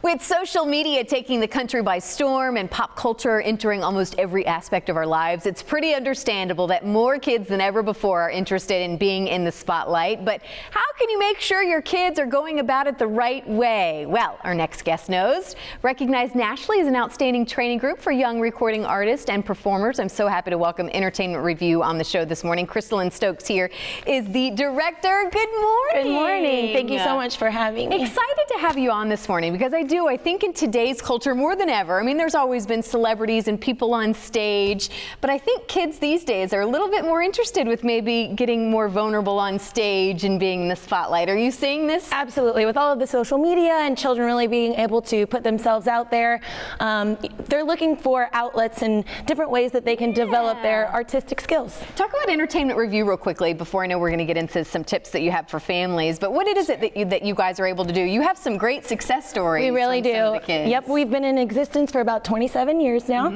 With social media taking the country by storm and pop culture entering almost every aspect of our lives, it's pretty understandable that more kids than ever before are interested in being in the spotlight. But how can you make sure your kids are going about it the right way? Well, our next guest knows. Recognized nationally as an outstanding training group for young recording artists and performers, I'm so happy to welcome Entertainment Revue on the show this morning. Crystalline Stokes here is the director. Good morning. Good morning. Thank you so much for having me. Excited to have you on this morning because I think in today's culture more than ever, I mean, there's always been celebrities and people on stage, but I think kids these days are a little bit more interested with maybe getting more vulnerable on stage and being in the spotlight. Are you seeing this? Absolutely. With all of the social media and children really being able to put themselves out there, they're looking for outlets and different ways that they can develop their artistic skills. Talk about Entertainment Revue real quickly before I know we're going to get into some tips that you have for families, but what is it that you guys are able to do? You have some great success stories. We really do. Yep, we've been in existence for about 27 years now.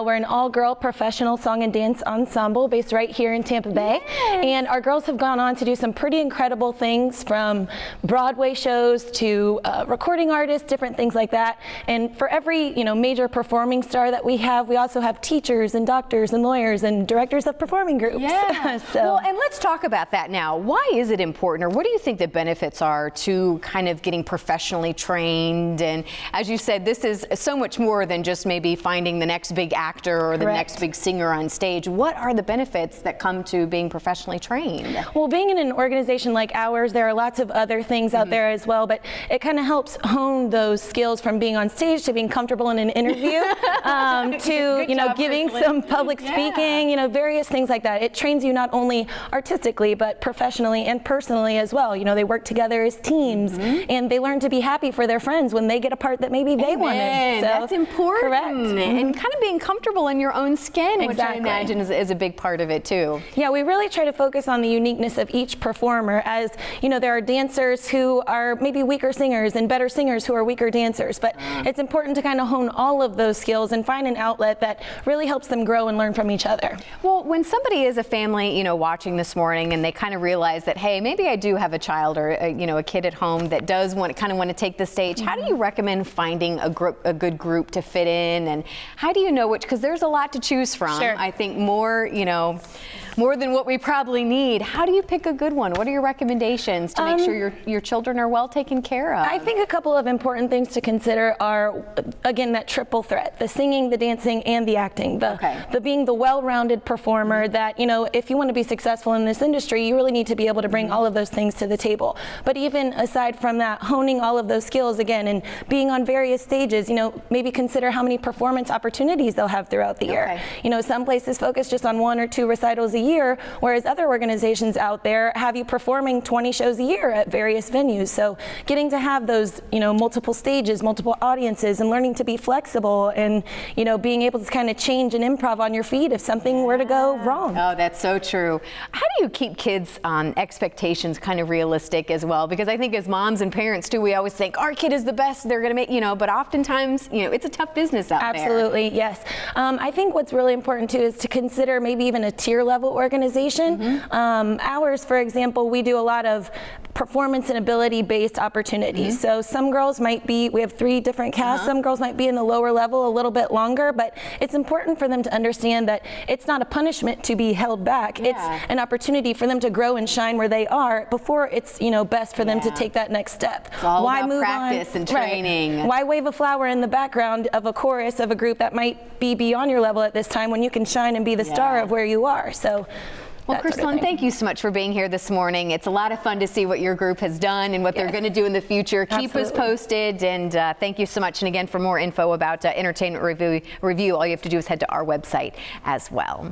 We're an all-girl professional song and dance ensemble based right here in Tampa Bay. And our girls have gone on to do some pretty incredible things, from Broadway shows to recording artists, different things like that. And for every major performing star that we also have teachers and doctors and lawyers and directors of performing groups. Yeah. Well, and let's talk about that now. Why is it important, or what do you think the benefits are to kind of getting professionally trained? And as you said, this is so much more than just maybe finding the next big actor or the next big singer on stage. What are the benefits that come to being professionally trained? Well, being in an organization like ours, there are lots of other things out there as well, but it kind of helps hone those skills from being on stage to being comfortable in an interview to giving some public speaking, various things like that. It trains you not only artistically but professionally and personally as well. They work together as teams and they learn to be happy for their friends when they get a part that maybe they wanted. So, that's important. Correct. And kind of being comfortable in your own skin, which I imagine is a big part of it too. Yeah, we really try to focus on the uniqueness of each performer, as there are dancers who are maybe weaker singers and better singers who are weaker dancers, but it's important to kind of hone all of those skills and find an outlet that really helps them grow and learn from each other. Well, when somebody is a family, watching this morning and they kind of realize that, hey, maybe I do have a child or a kid at home that does want to take the stage, how do you recommend finding a good group to fit in, and how do you know which, because there's a lot to choose from. I think more than what we probably need. How do you pick a good one? What are your recommendations to make sure your children are well taken care of? I think a couple of important things to consider are, again, that triple threat: the singing, the dancing, and the acting. The being the well-rounded performer that, if you want to be successful in this industry, you really need to be able to bring all of those things to the table. But even aside from that, honing all of those skills again and being on various stages, maybe consider how many performance opportunities they'll have throughout the year. Some places focus just on 1 or 2 recitals a year, whereas other organizations out there have you performing 20 shows a year at various venues. So getting to have those, multiple stages, multiple audiences, and learning to be flexible and, being able to kind of change and improv on your feet if something were to go wrong. Oh, that's so true. How do you keep kids' expectations kind of realistic as well? Because I think as moms and parents too, we always think our kid is the best, they're going to make, but oftentimes, it's a tough business out there. Absolutely, yes. I think what's really important too is to consider maybe even a tier level organization. Ours, for example, we do a lot of performance and ability based opportunities. So some girls we have 3 different casts. Some girls might be in the lower level a little bit longer, but it's important for them to understand that it's not a punishment to be held back. It's an opportunity for them to grow and shine where they are before it's best for them to take that next step. It's all about practice and training. Why wave a flower in the background of a chorus of a group that might be beyond your level at this time when you can shine and be the star of where you are? So. Well, Crystalline, thank you so much for being here this morning. It's a lot of fun to see what your group has done and what they're going to do in the future. Keep us posted, and thank you so much. And again, for more info about Entertainment Revue, all you have to do is head to our website as well.